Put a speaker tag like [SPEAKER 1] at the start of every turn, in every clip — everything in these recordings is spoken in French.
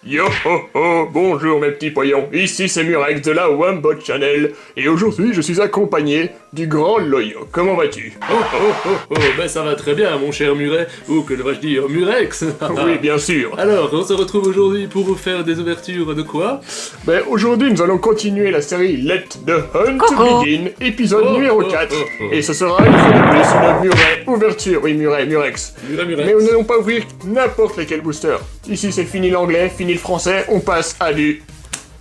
[SPEAKER 1] Yo ho ho, bonjour mes petits poillons, ici c'est Murex de la Wambot Channel, et aujourd'hui je suis accompagné du grand Loyo. Comment vas-tu?
[SPEAKER 2] Ben ça va très bien mon cher Muret, ou que devrais-je dire, Murex.
[SPEAKER 1] Oui, bien sûr.
[SPEAKER 2] Alors, on se retrouve aujourd'hui pour vous faire des ouvertures de quoi?
[SPEAKER 1] Ben aujourd'hui nous allons continuer la série Let the Hunt Begin, épisode numéro 4, et ce sera une fois de plus une Muret ouverture, oui Murex.
[SPEAKER 2] Murex.
[SPEAKER 1] Mais nous n'allons pas ouvrir n'importe lesquels boosters. Ici c'est fini l'anglais, fini le français, on passe à du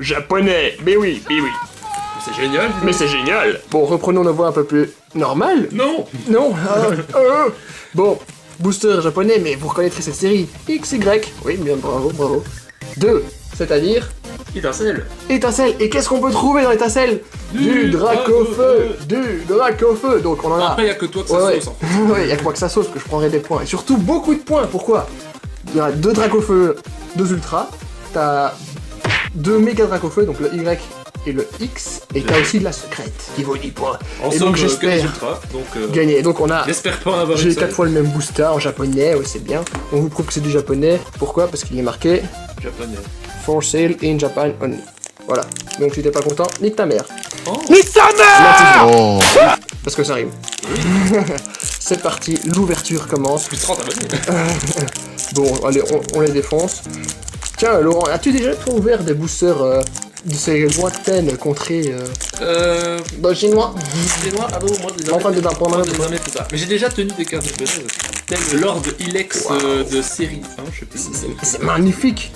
[SPEAKER 1] japonais. Mais oui.
[SPEAKER 2] C'est génial.
[SPEAKER 1] Mais c'est génial. Bon, reprenons nos voix un peu plus normales.
[SPEAKER 2] Non.
[SPEAKER 1] Bon, booster japonais, mais vous reconnaîtrez cette série. XY. Oui, bien, bravo. 2, c'est-à-dire
[SPEAKER 2] Étincelle.
[SPEAKER 1] étincelle. Et qu'est-ce qu'on peut trouver dans l'étincelle? Du Dracofeu. Donc on en a...
[SPEAKER 2] Après, y a que toi que ça sauce.
[SPEAKER 1] Ouais, y a que moi que ça sauce, que je prendrai des points. Et surtout, beaucoup de points. Pourquoi? Il y a 2 Dracofeu, 2 Ultra. T'as 2 méga Dracofeu, donc le Y et le X. Et t'as aussi de la secrète, qui vaut 10 points.
[SPEAKER 2] En
[SPEAKER 1] Et
[SPEAKER 2] somme,
[SPEAKER 1] donc
[SPEAKER 2] que
[SPEAKER 1] j'espère
[SPEAKER 2] des ultras, donc
[SPEAKER 1] gagner. Donc on a...
[SPEAKER 2] j'espère pas en avoir
[SPEAKER 1] J'ai
[SPEAKER 2] une
[SPEAKER 1] 4
[SPEAKER 2] seule.
[SPEAKER 1] fois le même booster en japonais, ouais c'est bien. On vous prouve que c'est du japonais. Pourquoi? Parce qu'il est marqué
[SPEAKER 2] Japonais.
[SPEAKER 1] For sale in Japan only. Voilà. Donc si t'es pas content, nique ta mère.
[SPEAKER 2] Oh.
[SPEAKER 1] Nique ta mère! Parce que ça rime. C'est parti, l'ouverture commence.
[SPEAKER 2] Plus 30 abonnés.
[SPEAKER 1] Bon, allez, on les défonce. Tiens, Laurent, as-tu déjà toi ouvert des boosters de ces lointaines contrées dans le chinois?
[SPEAKER 2] C'est moi, ah bon, moi
[SPEAKER 1] En train de t'apprendre
[SPEAKER 2] désormais tout ça. Mais j'ai déjà tenu des cartes japonaises, tel le Lord Ilex de série 1, je sais plus.
[SPEAKER 1] C'est magnifique.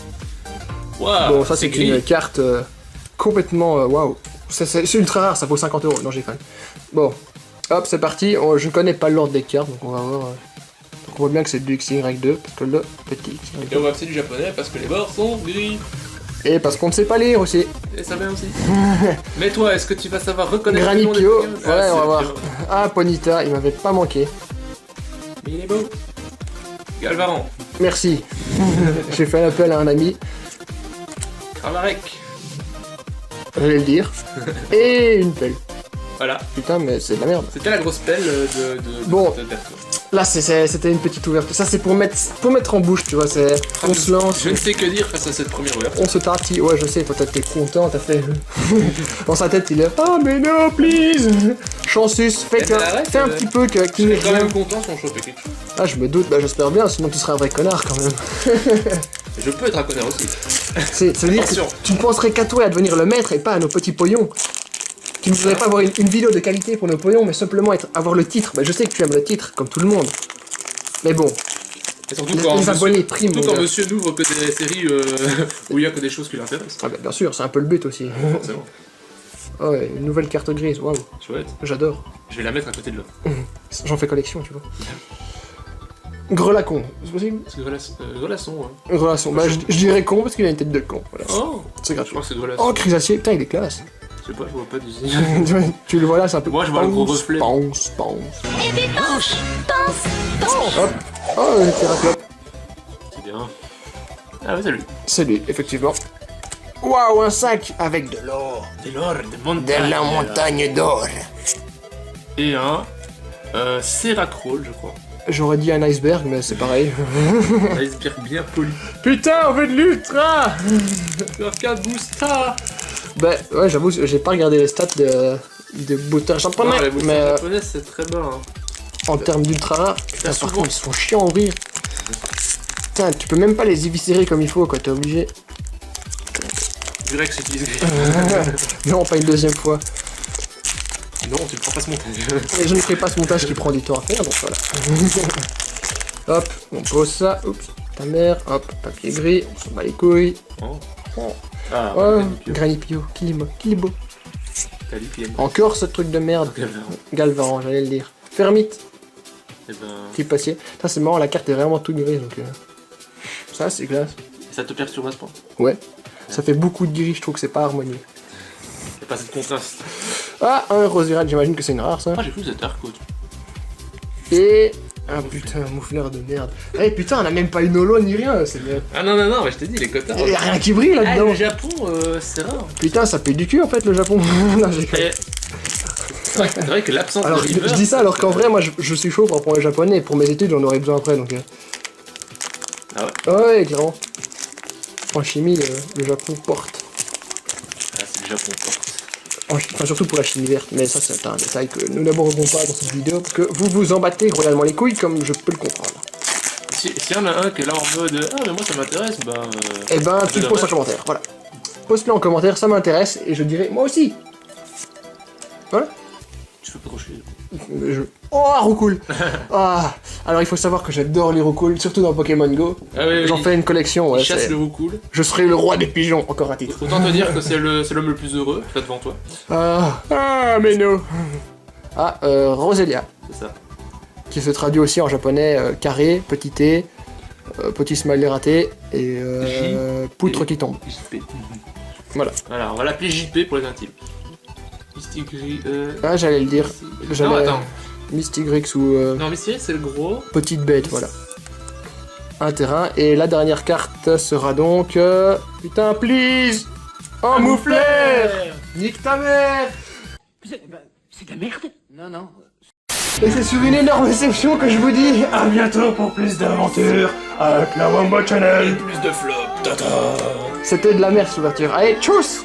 [SPEAKER 2] Waouh.
[SPEAKER 1] Bon, ça c'est une carte complètement waouh. C'est ultra rare, ça vaut 50 €. Non, j'ai faim. Bon, hop, c'est parti. Je ne connais pas l'ordre des cartes, donc on va voir. Donc on voit bien que c'est du XY2, parce que le petit
[SPEAKER 2] Et on voit que c'est du japonais parce que les bords sont gris.
[SPEAKER 1] Et parce qu'on ne sait pas lire aussi.
[SPEAKER 2] Et ça vient aussi. Mais toi, est-ce que tu vas savoir reconnaître le nom des
[SPEAKER 1] Granipio,
[SPEAKER 2] Pokémon?
[SPEAKER 1] ouais, on va
[SPEAKER 2] c'est
[SPEAKER 1] voir.
[SPEAKER 2] bien.
[SPEAKER 1] Ah, Ponyta, il m'avait pas manqué.
[SPEAKER 2] Mais il est beau. Galvaran.
[SPEAKER 1] Merci. J'ai fait un appel à un ami,
[SPEAKER 2] Kramarek.
[SPEAKER 1] j'allais le dire. Et une pelle.
[SPEAKER 2] Voilà.
[SPEAKER 1] Putain, mais c'est de la merde.
[SPEAKER 2] C'était la grosse pelle de
[SPEAKER 1] Bon.
[SPEAKER 2] de perso.
[SPEAKER 1] Là, c'était une petite ouverture. Ça, c'est pour mettre en bouche, tu vois. On se lance.
[SPEAKER 2] Je ne sais que dire face à cette première ouverture.
[SPEAKER 1] On se tâtit, ouais je sais, toi t'es content, t'as fait... Dans sa tête il est... Oh mais non, please. Chansus, fais
[SPEAKER 2] Eh ben, arrête,
[SPEAKER 1] un petit peu
[SPEAKER 2] Je
[SPEAKER 1] qu'il
[SPEAKER 2] suis
[SPEAKER 1] n'est
[SPEAKER 2] quand
[SPEAKER 1] rien.
[SPEAKER 2] même content si on chope quelque chose.
[SPEAKER 1] Ah je me doute, bah j'espère bien, sinon tu serais un vrai connard quand même.
[SPEAKER 2] Je peux être un connard aussi.
[SPEAKER 1] Ça veut dire que
[SPEAKER 2] Attention.
[SPEAKER 1] tu ne penserais qu'à toi et à devenir le maître et pas à nos petits poillons. Tu ne voudrais pas avoir une vidéo de qualité pour nos poillons, mais simplement avoir le titre. Bah je sais que tu aimes le titre, comme tout le monde. Mais bon,
[SPEAKER 2] Et surtout
[SPEAKER 1] les
[SPEAKER 2] quand
[SPEAKER 1] abonnés priment.
[SPEAKER 2] surtout
[SPEAKER 1] mon
[SPEAKER 2] quand
[SPEAKER 1] gars.
[SPEAKER 2] monsieur n'ouvre que des séries où il y a que des choses qui l'intéressent.
[SPEAKER 1] Ah bah bien sûr, c'est un peu le but aussi.
[SPEAKER 2] Forcément.
[SPEAKER 1] Oh ouais, une nouvelle carte grise, waouh,
[SPEAKER 2] Chouette.
[SPEAKER 1] j'adore.
[SPEAKER 2] Je vais la mettre à côté de l'autre.
[SPEAKER 1] J'en fais collection, tu vois. Grelacon, c'est possible?
[SPEAKER 2] C'est Grelasson, ouais.
[SPEAKER 1] Relation. Bah, je dirais con parce qu'il a une tête de con. Voilà.
[SPEAKER 2] Oh.
[SPEAKER 1] C'est
[SPEAKER 2] Je
[SPEAKER 1] gratuit.
[SPEAKER 2] crois que c'est Grelasson.
[SPEAKER 1] Oh, Chrysacier, putain, il est classe.
[SPEAKER 2] Je sais pas, je vois pas d'ici.
[SPEAKER 1] Tu le vois là, c'est un peu.
[SPEAKER 2] Moi, je vois le gros reflet.
[SPEAKER 1] Pense. Hop. Oh, le Théraclope.
[SPEAKER 2] C'est bien. Ah ouais, c'est lui.
[SPEAKER 1] C'est lui, effectivement. Waouh, un sac avec de l'or.
[SPEAKER 2] C'est l'or de
[SPEAKER 1] De
[SPEAKER 2] montagne.
[SPEAKER 1] la montagne d'or.
[SPEAKER 2] Et un Seracroll, je crois.
[SPEAKER 1] J'aurais dit un iceberg, mais c'est pareil.
[SPEAKER 2] Un iceberg bien poli.
[SPEAKER 1] Putain, on veut de l'ultra.
[SPEAKER 2] Arcade Boosta.
[SPEAKER 1] Bah, ouais, j'avoue, j'ai pas regardé les stats de booster japonais,
[SPEAKER 2] Les
[SPEAKER 1] mais
[SPEAKER 2] boosters japonais, c'est très bas. Hein.
[SPEAKER 1] en termes d'ultra rare, putain, par
[SPEAKER 2] souvent-
[SPEAKER 1] contre, ils sont chiants à ouvrir. Putain, tu peux même pas les éviscérer comme il faut, quoi, t'es obligé.
[SPEAKER 2] Durex utilise.
[SPEAKER 1] Non, pas une deuxième fois.
[SPEAKER 2] Non, tu ne prends pas ce montage.
[SPEAKER 1] Et je ne ferai pas ce montage qui prend du temps à faire, donc voilà. Hop, on pose ça, oups, ta mère, hop, papier gris, on s'en bat les couilles.
[SPEAKER 2] Oh.
[SPEAKER 1] Oh,
[SPEAKER 2] Ah,
[SPEAKER 1] oh
[SPEAKER 2] ouais,
[SPEAKER 1] Granipio, qu'il est beau.
[SPEAKER 2] t'as dit qu'il aime.
[SPEAKER 1] Encore ce truc de merde.
[SPEAKER 2] Galvaran.
[SPEAKER 1] Galvaran, j'allais le dire. Fermite,
[SPEAKER 2] Eh ben,
[SPEAKER 1] petit passier. Putain, c'est marrant, la carte est vraiment toute grise, donc... Ça, c'est classe.
[SPEAKER 2] ça te perturbe à ce point.
[SPEAKER 1] Ouais. Ça fait beaucoup de gris, je trouve que c'est pas harmonieux.
[SPEAKER 2] Y'a pas cette contraste.
[SPEAKER 1] Ah, un Roserade, j'imagine que c'est une rare, ça.
[SPEAKER 2] Ah, j'ai cru que c'était Arco.
[SPEAKER 1] Et... Ah putain, un moufleur de merde. Eh putain, on a même pas une holo ni rien, c'est bien.
[SPEAKER 2] Ah non, non, non, mais je t'ai dit, les quotas.
[SPEAKER 1] Y'a rien qui brille
[SPEAKER 2] Ah,
[SPEAKER 1] là-dedans.
[SPEAKER 2] le Japon, c'est rare.
[SPEAKER 1] Putain, ça paye du cul en fait le Japon. Non, j'ai cru.
[SPEAKER 2] Et C'est vrai que l'absence
[SPEAKER 1] Alors,
[SPEAKER 2] de
[SPEAKER 1] je
[SPEAKER 2] river...
[SPEAKER 1] dis ça alors qu'en vrai, moi, je suis chaud pour apprendre le japonais. Pour mes études, j'en aurais besoin après, donc...
[SPEAKER 2] Ah ouais?
[SPEAKER 1] Ouais, clairement. En chimie, le Japon porte.
[SPEAKER 2] Ah, c'est le Japon porte.
[SPEAKER 1] Enfin, surtout pour la chimie verte, mais ça, c'est un détail que nous n'aborderons pas dans cette vidéo, parce que vous vous en battez royalement les couilles, comme je peux le comprendre.
[SPEAKER 2] S'il y en a un qui est là en mode « Ah, mais moi ça m'intéresse », bah...
[SPEAKER 1] Eh ben, tu le poses en commentaire, voilà. Pose-le en commentaire, ça m'intéresse, et je dirai « Moi aussi !» Voilà.
[SPEAKER 2] Tu fais pas trop chier.
[SPEAKER 1] Oh, roucoule. Ah, alors il faut savoir que j'adore les roucoules, surtout dans Pokémon Go.
[SPEAKER 2] Ah oui,
[SPEAKER 1] J'en fais une collection, ouais.
[SPEAKER 2] Il chasse le roucoule.
[SPEAKER 1] Je serai le roi des pigeons, encore un titre.
[SPEAKER 2] Autant te dire que c'est l'homme le plus heureux, là devant toi.
[SPEAKER 1] Mais non. Ah, Roselia,
[SPEAKER 2] C'est ça.
[SPEAKER 1] qui se traduit aussi en japonais carré, petit T, petit smiley raté, et poutre qui tombe.
[SPEAKER 2] JP.
[SPEAKER 1] Voilà.
[SPEAKER 2] Voilà, on va l'appeler JP pour les intimes. Mystigris,
[SPEAKER 1] Ah, j'allais le dire.
[SPEAKER 2] Non, attends.
[SPEAKER 1] Mystigrix ou
[SPEAKER 2] Non, Mystigris c'est le gros.
[SPEAKER 1] petite bête, voilà. Un terrain, et la dernière carte sera donc... Putain, please. Oh, moufleur. Nique ta mère.
[SPEAKER 3] C'est de la merde. Non, non.
[SPEAKER 1] Et c'est sur une énorme réception que je vous dis à bientôt pour plus d'aventures avec la Wombo Channel.
[SPEAKER 2] Plus de flop.
[SPEAKER 1] C'était de la merde cette ouverture. Allez, tchuss.